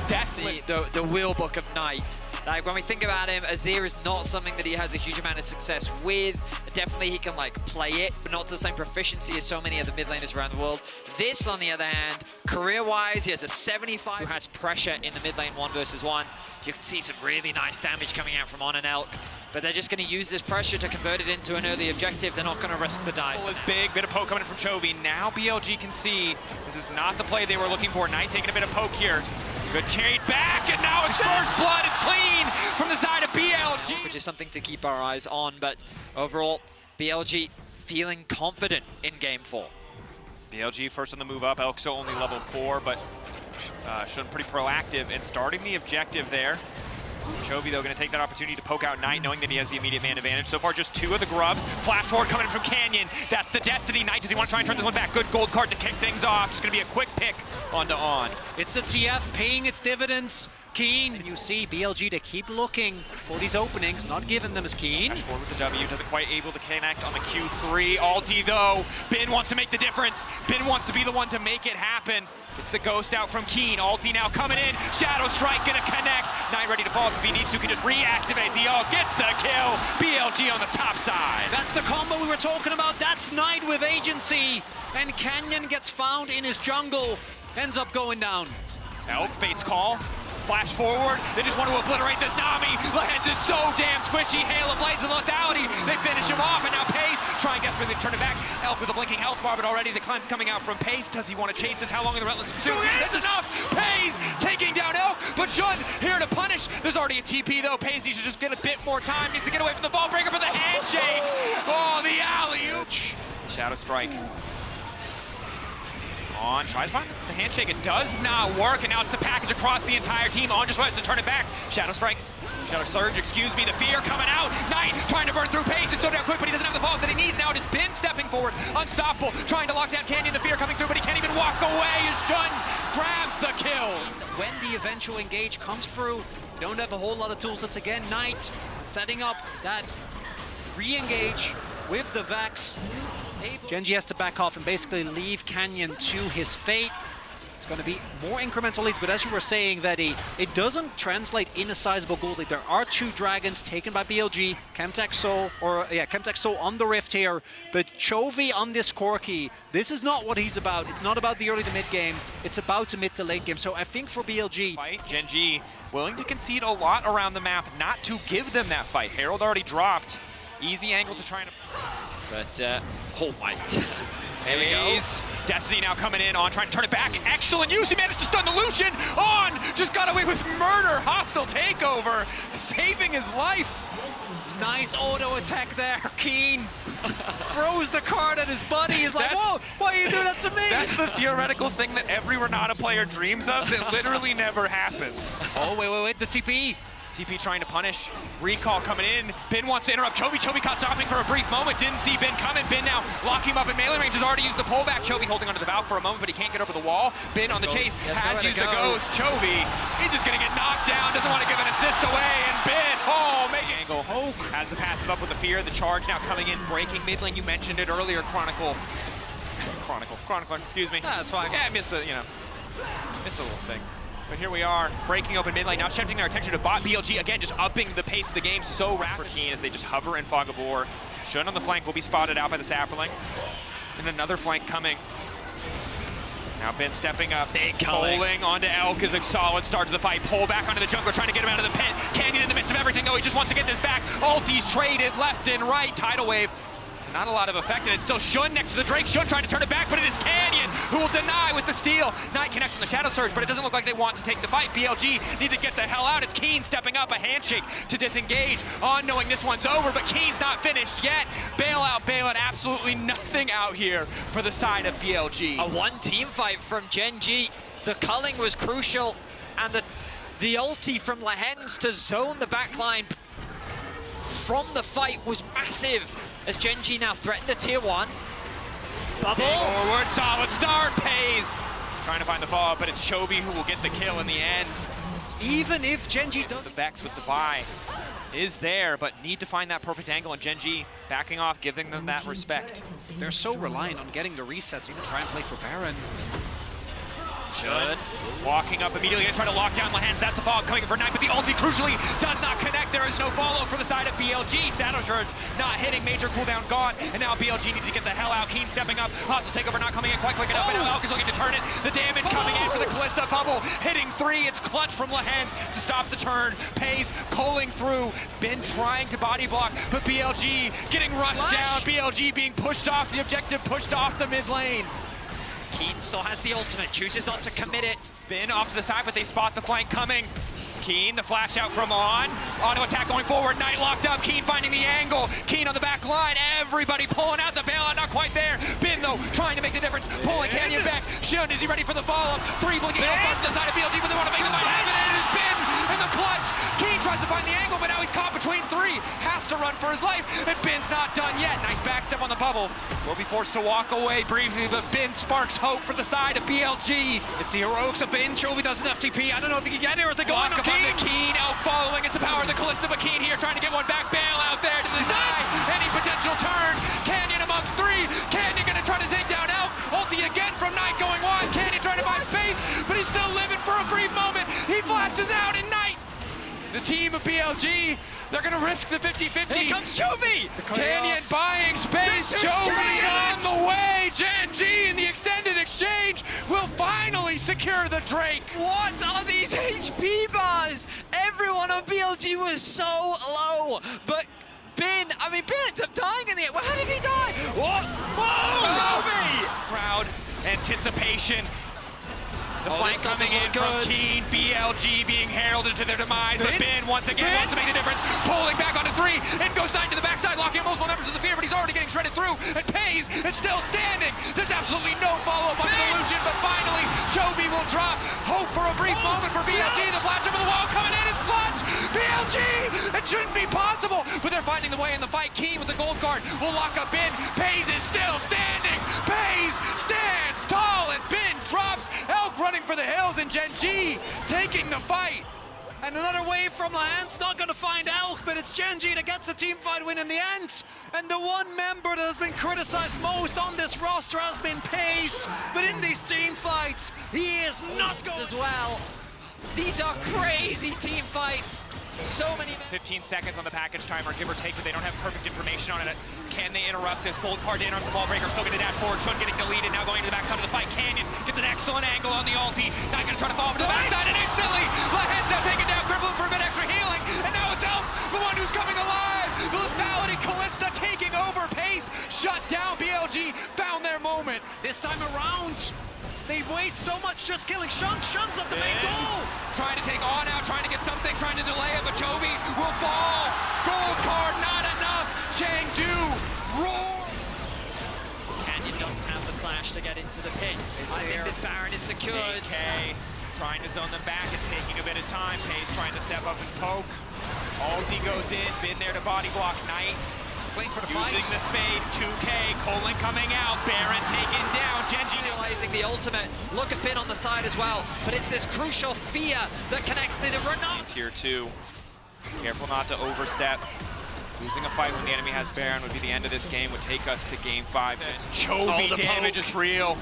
deathless. The wheel book of Knight. Like, when we think about him, Azir is not something that he has a huge amount of success with. Definitely he can like play it, but not to the same proficiency as so many other mid laners around the world. This, on the other hand, career-wise, he has a 75 who has pressure in the mid lane 1 versus 1. You can see some really nice damage coming out from On and Elk, but they're just going to use this pressure to convert it into an early objective. They're not going to risk the dive. Is big, bit of poke coming in from Chovy. Now BLG can see this is not the play they were looking for. Knight taking a bit of poke here. Good trade back, and now it's first blood. It's clean from the side of BLG. Which is something to keep our eyes on, but overall, BLG feeling confident in Game 4. BLG first on the move up. Elk still only level 4, but Shun pretty proactive and starting the objective there. Chovy, though, going to take that opportunity to poke out Knight, knowing that he has the immediate man advantage. So far, just 2 of the grubs. Flash forward coming in from Canyon. That's the Destiny. Knight, does he want to try and turn this one back? Good gold card to kick things off. Just going to be a quick pick onto On. It's the TF paying its dividends. Keen, and you see BLG to keep looking for these openings, not giving them as Keen. Flash forward with the W, doesn't quite able to connect on the Q3. Alti, though. Bin wants to make the difference. Bin wants to be the one to make it happen. It's the ghost out from Keen. Alti now coming in. Shadow Strike gonna connect. Knight ready to fall if he needs to. Can just reactivate the ult. Gets the kill. BLG on the top side. That's the combo we were talking about. That's Knight with agency. And Canyon gets found in his jungle. Ends up going down. Elk fates call. Flash forward. They just want to obliterate this Nami. Lehens is so damn squishy. Hail of Blades and lethality. They finish him off, and now Pace trying desperately to turn it back. Elk with a blinking health bar, but already the cleanse coming out from Pace. Does he want to chase this? How long in the Relentless Pursuit? That's enough! Pace taking down Elk, but Shun here to punish. There's already a TP though. Pace needs to just get a bit more time. Needs to get away from the ball breaker for the handshake. Oh, the alley-oop. Shadow Strike. On tries to find the handshake. It does not work, and now it's the package across the entire team. On just wants to turn it back. Shadow Strike. Shadow Surge, excuse me, the fear coming out. Knight trying to burn through Pace. It's so damn quick, but he doesn't have the follow that he needs now. It is Bin stepping forward, unstoppable, trying to lock down Canyon. The fear coming through, but he can't even walk away as Shun grabs the kill. When the eventual engage comes through, you don't have a whole lot of tools. That's again Knight setting up that re-engage with the Vex. Gen.G has to back off and basically leave Canyon to his fate. It's going to be more incremental leads, but as you were saying, Vedi, it doesn't translate in a sizable gold lead. There are 2 dragons taken by BLG, Chemtech Soul on the Rift here, but Chovy on this Corki, this is not what he's about. It's not about the early to mid game, it's about the mid to late game. So I think for BLG... Gen.G willing to concede a lot around the map, not to give them that fight. Herald already dropped. Easy angle to try and... But, oh my... There he goes. Destiny now coming in. On trying to turn it back. Excellent use. He managed to stun the Lucian. On just got away with murder. Hostile takeover. Saving his life. Nice auto attack there. Keen throws the card at his buddy. He's like, whoa, why are you doing that to me? That's the theoretical thing that every Renata player dreams of that literally never happens. Oh, wait, the TP. TP trying to punish. Recall coming in. Bin wants to interrupt Chovy. Chovy caught stopping for a brief moment. Didn't see Bin coming. Bin now locking him up in melee range. Has already used the pullback. Chovy holding onto the valve for a moment, but he can't get over the wall. Bin on the chase. Has used the ghost. Chovy, he's just going to get knocked down. Doesn't want to give an assist away. And Bin, making angle. Has the passive up with the fear. The charge now coming in, breaking mid lane. You mentioned it earlier, Chronicler, excuse me. That's fine. Yeah, I missed a little thing. But here we are, breaking open mid lane, now shifting their attention to bot. BLG, again, just upping the pace of the game so rapidly. Keen as they just hover in Fog of War. Shun on the flank will be spotted out by the Sapperling. And another flank coming. Now Ben stepping up, pulling onto Elk is a solid start to the fight. Pull back onto the jungler, trying to get him out of the pit. Canyon in the midst of everything, though, he just wants to get this back. Ulti's traded left and right, tidal wave. Not a lot of effect, and it's still Shun next to the Drake. Shun trying to turn it back, but it is Canyon who will deny with the steal. Knight connects on the Shadow Surge, but it doesn't look like they want to take the fight. BLG need to get the hell out. It's Keen stepping up, a handshake to disengage. On knowing this one's over, but Keen's not finished yet. Bailout, absolutely nothing out here for the side of BLG. A one-team fight from Gen.G. The culling was crucial, and the ulti from Lehens to zone the backline from the fight was massive. As Gen.G now threaten the tier 1. Bubble. Forward, solid start, Pays. Trying to find the follow-up, but it's Chovy who will get the kill in the end. Even if Gen.G does... The Vex with the buy is there, but need to find that perfect angle, and Gen.G backing off, giving them that respect. They're so reliant on getting the resets, even try and play for Baron. Should. Walking up immediately, gonna try to lock down Lahans. That's the follow coming in for Knight, but the ulti crucially does not connect. There is no follow for the side of BLG. Shadow Charge not hitting, major cooldown gone, and now BLG needs to get the hell out. Keen stepping up, hostile takeover not coming in quite quick enough, and now Elk is looking to turn it. The damage coming in for the Callista bubble, hitting 3. It's clutch from Lahans to stop the turn. Pays calling through. Been trying to body block, but BLG getting rushed down. BLG being pushed off the objective, pushed off the mid lane. Keen still has the ultimate, chooses not to commit it. Bin off to the side, but they spot the flank coming. Keen, the flash out from on. Auto attack going forward, Knight locked up, Keen finding the angle. Keen on the back line, everybody pulling out the bailout, not quite there. Bin though, trying to make the difference, pulling Canyon back. Shun, is he ready for the follow-up? 3 blinking out to the side of BLG, but they want to make the fight happen, and it is Bin in the clutch. Keen tries to find the angle, but now he's caught between 3. Has to run for his life, and Bin's not done yet. Nice backstep on the bubble. Will be forced to walk away briefly, but Bin sparks hope for the side of BLG. It's the heroics of Bin. Chovy doesn't have TP. I don't know if he can get here as they go on. Keen out following. It's the power of the Callista, but Keen here trying to get one back. Bail out there to the side. Any potential turn. Canyon amongst 3. Canyon gonna try to take down Elk. Ulti again from Knight going wide. Canyon trying to find space, but he's still living for a brief moment. He flashes out and Knight. The team of BLG, they're gonna risk the 50-50. Here comes Chovy! Canyon buying space. Chovy on the way. Gen.G in the extended exchange will finally secure the Drake. What are these HP bars? Everyone on BLG was so low, but Bin ends up dying in the end. How did he die? What? Whoa! Chovy! Crowd anticipation. The flank this coming in doesn't from look good. Keen, BLG being heralded to their demise, but Bin once again wants to make the difference, pulling back onto 3, and goes 9 to the backside, locking multiple members of the fear, but he's already getting shredded through, and Pays is still standing. There's absolutely no follow-up on the illusion, but finally, Chovy will drop. Hope for a brief moment for BLG, the flash over the wall coming in, it's clutch! BLG! It shouldn't be possible, but they're finding the way in the fight. Keen with the gold card will lock up Bin. Pays is still standing. Pays stands tall, and Bin drops. Elk running for the hills, and Gen.G taking the fight. And another wave from Lahans, not going to find Elk, but it's Gen.G that gets the team fight win in the end. And the one member that has been criticized most on this roster has been Pace, but in these team fights, he is not going as well. These are crazy team fights. So many 15 seconds on the package timer, give or take, but they don't have perfect information on it. Can they interrupt this? Gold card in on the ball breaker, still gonna dash forward. Shun getting deleted, now going to the backside of the fight. Canyon gets an excellent angle on the ulti. Not gonna try to fall over to the backside, and instantly, Lahans now taken down, crippling for a bit extra healing, and now it's Elk, the one who's coming alive. The lethality Callista taking over. Pace shut down. BLG found their moment. this time around. They waste so much just killing Shun. Shun's not the main goal. Trying to take on out, trying to get something, trying to delay it, but Chovy will fall. Gold card, not enough. Chengdu, roar. Canyon doesn't have the flash to get into the pit. I think this Baron is secured. DK trying to zone them back. It's taking a bit of time. Pace trying to step up and poke. Ulti goes in. Been there to body block Knight. Waiting for the fight. Using the space. 2K. Colin coming out. Baron taken down. Gen.G Realizing the ultimate. Look at Bin on the side as well. But it's this crucial fear that connects the Renault. Tier 2. Careful not to overstep. Losing a fight when the enemy has Baron would be the end of this game, would take us to game 5. Just Chovy damage is real.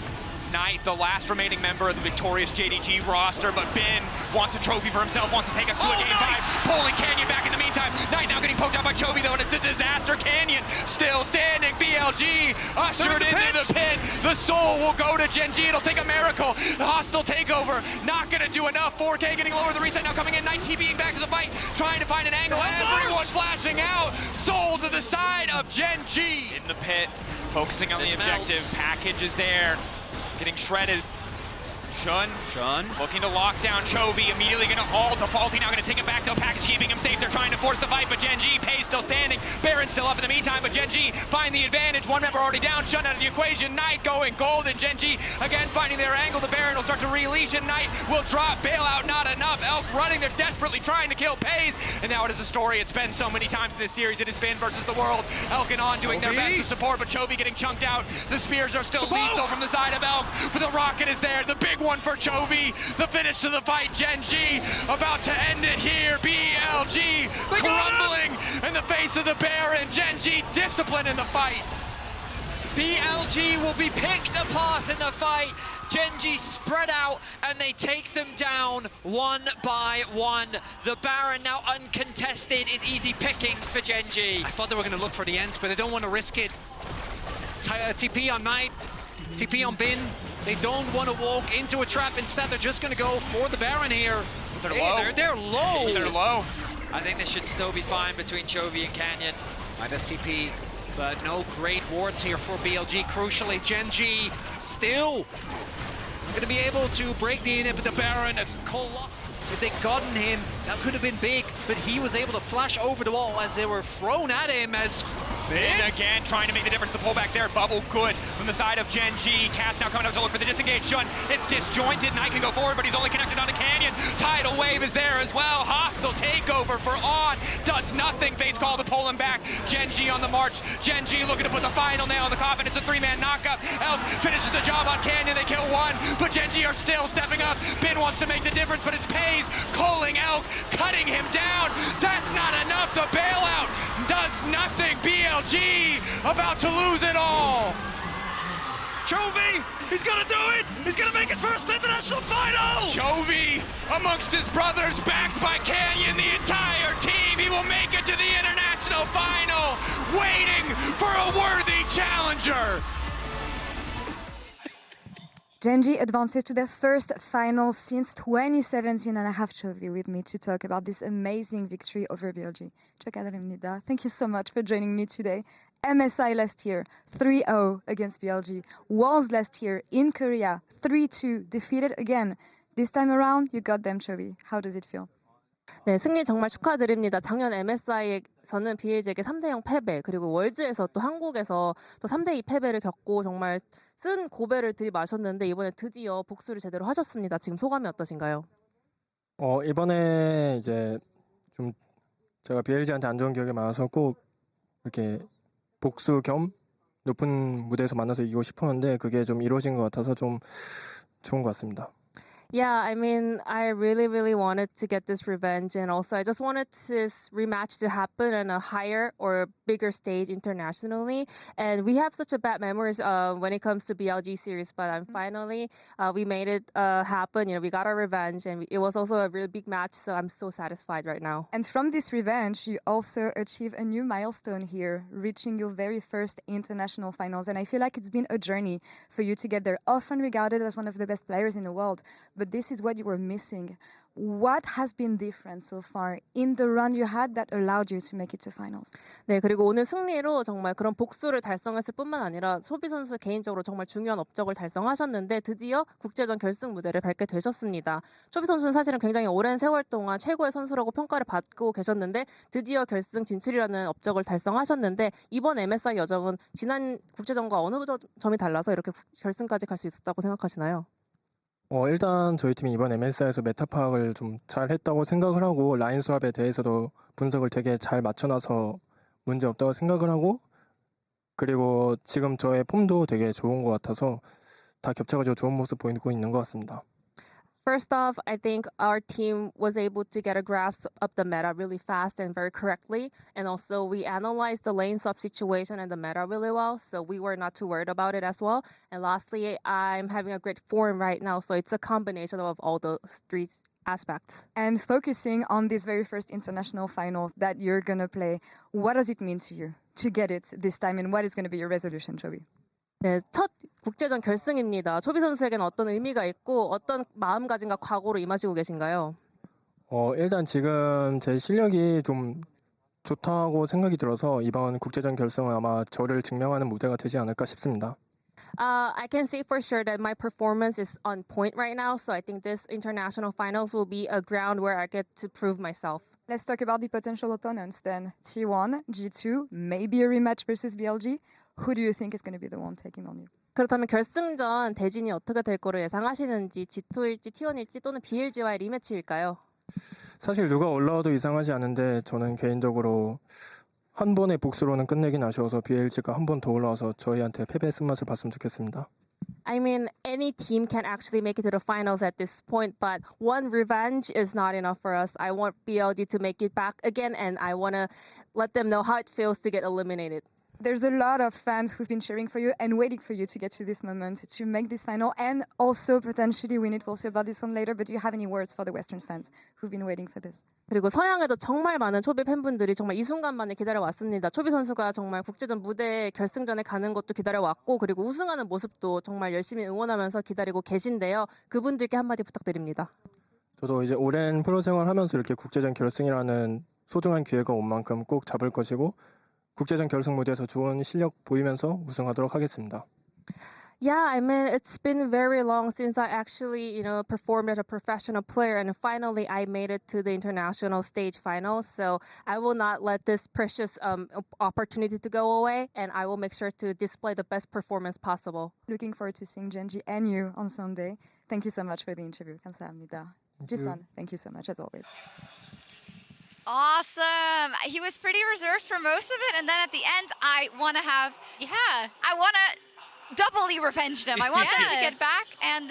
Knight, the last remaining member of the victorious JDG roster, but Bin wants a trophy for himself, wants to take us to a game 5. Pulling Canyon back in the meantime. Knight now getting poked out by Chovy though, and it's a disaster. Canyon still standing. BLG ushered into the pit. The soul will go to Gen.G. It'll take a miracle. The hostile takeover, not gonna do enough. 4K getting lower. The reset now coming in. Knight TVing back to the fight, trying to find an angle. Everyone flashing out. Soul to the side of Gen.G. In the pit, focusing on the objective. Package is there. Getting shredded. Shun looking to lock down Chovy, immediately gonna ult, defaulting, now gonna take it back though, package keeping him safe, they're trying to force the fight, but Gen.G, Pays still standing, Baron still up in the meantime, but Gen.G find the advantage, one member already down, Shun out of the equation, Knight going gold, and Gen.G again finding their angle, the Baron will start to release, and Knight will drop, bailout not enough, Elk running, they're desperately trying to kill Pays, and now it is a story, it's been so many times in this series, it has been versus the world, Elk and On doing their best to support, but Chovy getting chunked out, the spears are still lethal from the side of Elk, but the rocket is there, the big one for Chovy, the finish to the fight, Gen.G about to end it here, BLG crumbling in the face of the Baron, Gen.G discipline in the fight. BLG will be picked apart in the fight. Gen.G spread out and they take them down one by one. The Baron now uncontested is easy pickings for Gen.G. I thought they were going to look for the ends, but they don't want to risk it. TP on Knight, TP on Bin. They don't want to walk into a trap. Instead, they're just going to go for the Baron here. They're low. They're low. They're low. I think this should still be fine between Chovy and Canyon. Minus TP, but no great wards here for BLG. Crucially, Gen.G still going to be able to break the inhib, the Baron, and Colossal. If they'd gotten him, that could have been big, but he was able to flash over the wall as they were thrown at him as Bin again trying to make the difference. The pullback there, bubble good from the side of Gen.G. Cat's now coming out to look for the disengage shun. It's disjointed. Knight can go forward, but he's only connected on the Canyon. Tidal Wave is there as well. Hostile takeover for On. Does nothing. Fates call to pull him back. Gen.G on the march. Gen.G looking to put the final nail in the coffin. It's a three-man knockup. Elf finishes the job on Canyon. They kill one, but Gen.G are still stepping up. Bin wants to make the difference, but it's Pays calling Elf, cutting him down. That's not enough. The bailout does nothing. BLG about to lose it all. Chovy, he's gonna do it! He's gonna make his first international final! Chovy amongst his brothers, backed by Canyon, the entire team. He will make it to the international final, waiting for a worthy challenger. Gen.G advances to their first final since 2017, and I have Chovy with me to talk about this amazing victory over BLG. 축하드립니다. Thank you so much for joining me today. MSI last year, 3-0 against BLG. Worlds last year in Korea, 3-2, defeated again. This time around, you got them, Chovy. How does it feel? 네, 승리 정말 축하드립니다. 작년 MSI에서는 BLG에게 3대0 패배, 그리고 월즈에서 또 한국에서 또 3대2 패배를 겪고 정말 쓴 고배를 들이마셨는데 이번에 드디어 복수를 제대로 하셨습니다. 지금 소감이 어떠신가요? 이번에 이제 좀 제가 BLG한테 안 좋은 기억이 많아서 꼭 이렇게 복수 겸 높은 무대에서 만나서 이기고 싶었는데 그게 좀 이루어진 것 같아서 좀 좋은 것 같습니다. Yeah, I mean, I really wanted to get this revenge, and also I just wanted this rematch to happen on a higher or bigger stage internationally. And we have such a bad memories when it comes to BLG series, but finally we made it happen. You know, we got our revenge, and it was also a really big match. So I'm so satisfied right now. And from this revenge, you also achieve a new milestone here, reaching your very first international finals. And I feel like it's been a journey for you to get there, often regarded as one of the best players in the world. But this is what you were missing. What has been different so far in the run you had that allowed you to make it to finals? 네, 그리고 오늘 승리로 정말 그런 복수를 달성했을 뿐만 아니라 소비 선수 개인적으로 정말 중요한 업적을 달성하셨는데 드디어 국제전 결승 무대를 밟게 되셨습니다. 소비 선수는 사실은 굉장히 오랜 세월 동안 최고의 선수라고 평가를 받고 계셨는데 드디어 결승 진출이라는 업적을 달성하셨는데 이번 MSI 여정은 지난 국제전과 어느 점이 달라서 이렇게 결승까지 갈 수 있었다고 생각하시나요? 일단 저희 팀이 이번 MSI에서 메타 파악을 좀 잘 했다고 생각을 하고 라인 수합에 대해서도 분석을 되게 잘 맞춰놔서 문제 없다고 생각을 하고 그리고 지금 저의 폼도 되게 좋은 것 같아서 다 겹쳐가지고 좋은 모습 보이고 있는 것 같습니다. First off, I think our team was able to get a grasp of the meta really fast and very correctly. And also we analyzed the lane swap situation and the meta really well. So we were not too worried about it as well. And lastly, I'm having a great form right now. So it's a combination of all those three aspects. And focusing on this very first international finals that you're going to play, what does it mean to you to get it this time? And what is going to be your resolution, Chovy? 네, 첫 국제전 결승입니다. 초비 선수에게는 어떤 의미가 있고 어떤 마음가짐과 각오로 임하시고 계신가요? 일단 지금 제 실력이 좀 좋다고 생각이 들어서 이번 국제전 결승은 아마 저를 증명하는 무대가 되지 않을까 싶습니다. I can say for sure that my performance is on point right now. So I think this international finals will be a ground where I get to prove myself. Let's talk about the potential opponents then. T1, G2, maybe a rematch versus BLG. Who do you think is going to be the one taking on you? 그렇다면 결승전 대진이 어떻게 될 거로 예상하시는지 G2일지 T1일지 또는 BLG와의 리매치일까요? 사실 누가 올라와도 이상하지 않은데 저는 개인적으로 한 번의 복수로는 끝내긴 아쉬워서 BLG가 한 번 더 올라와서 저희한테 패배의 쓴맛을 봤으면 좋겠습니다. I mean, any team can actually make it to the finals at this point, but one revenge is not enough for us. I want BLG to make it back again, and I want to let them know how it feels to get eliminated. There's a lot of fans who've been cheering for you and waiting for you to get to this moment, to make this final, and also potentially win it. We'll see about this one later, but do you have any words for the Western fans who've been waiting for this? 그리고 서양에도 정말 많은 초비 팬분들이 정말 이 순간만을 기다려왔습니다. 초비 선수가 정말 국제전 무대 결승전에 가는 것도 기다려왔고 그리고 우승하는 모습도 정말 열심히 응원하면서 기다리고 계신데요. 그분들께 한마디 부탁드립니다. 저도 이제 오랜 프로 생활하면서 이렇게 국제전 결승이라는 소중한 기회가 온 만큼 꼭 잡을 것이고 국제전 결승 무대에서 좋은 실력 보이면서 우승하도록 하겠습니다. Yeah, I mean, it's been very long since I actually, performed as a professional player, and finally I made it to the international stage final. So I will not let this precious opportunity to go away, and I will make sure to display the best performance possible. Looking forward to seeing Gen.G and you on Sunday. Thank you so much for the interview. 감사합니다. Jisun, thank you so much as always. Awesome. He was pretty reserved for most of it, and then at the end, I want to doubly revenge them. I want them to get back, and